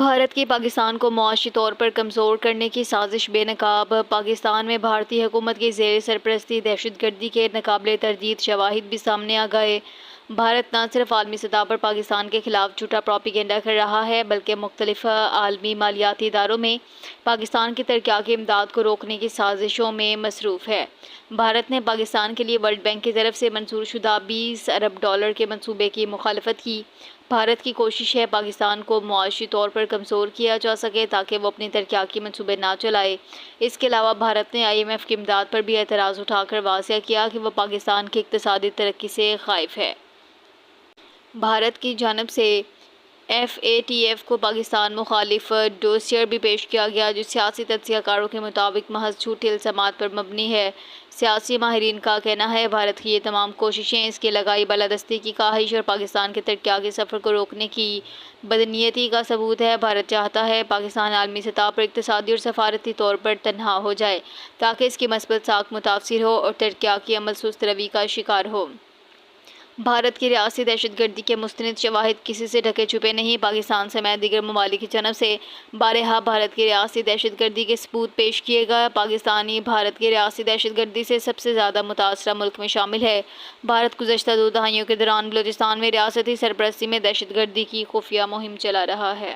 بھارت کی پاکستان کو معاشی طور پر کمزور کرنے کی سازش بے نقاب۔ پاکستان میں بھارتی حکومت کی زیر سرپرستی دہشت گردی کے ناقابل تردید شواہد بھی سامنے آ گئے۔ بھارت نہ صرف عالمی سطح پر پاکستان کے خلاف جھوٹا پروپیگنڈا کر رہا ہے بلکہ مختلف عالمی مالیاتی اداروں میں پاکستان کی ترقیاتی امداد کو روکنے کی سازشوں میں مصروف ہے۔ بھارت نے پاکستان کے لیے ورلڈ بینک کی طرف سے منظور شدہ $20 ارب کے منصوبے کی مخالفت کی۔ بھارت کی کوشش ہے پاکستان کو معاشی طور پر کمزور کیا جا سکے تاکہ وہ اپنی ترقیاتی منصوبے نہ چلائے۔ اس کے علاوہ بھارت نے IMF کی امداد پر بھی اعتراض اٹھا کر واضح کیا کہ وہ پاکستان کی اقتصادی ترقی سے خائف ہے۔ بھارت کی جانب سے FATF کو پاکستان مخالف ڈوسیئر بھی پیش کیا گیا جو سیاسی تجزیہ کاروں کے مطابق محض جھوٹی الزامات پر مبنی ہے۔ سیاسی ماہرین کا کہنا ہے بھارت کی یہ تمام کوششیں اس کی لگائی بالادستی کی خواہش اور پاکستان کے ترقیاتی سفر کو روکنے کی بدنیتی کا ثبوت ہے۔ بھارت چاہتا ہے پاکستان عالمی سطح پر اقتصادی اور سفارتی طور پر تنہا ہو جائے تاکہ اس کی مثبت ساکھ متاثر ہو اور ترقیاتی عمل سست روی کا شکار ہو۔ بھارت کی ریاستی دہشت گردی کے مستند شواہد کسی سے ڈھکے چھپے نہیں۔ پاکستان سمیت دیگر ممالک کی جانب سے بارہا بھارت کی ریاستی دہشت گردی کے ثبوت پیش کیے گئے۔ پاکستانی بھارت کی ریاستی دہشت گردی سے سب سے زیادہ متاثرہ ملک میں شامل ہے۔ بھارت گزشتہ 2 دہائیوں کے دوران بلوچستان میں ریاستی سرپرستی میں دہشت گردی کی خفیہ مہم چلا رہا ہے۔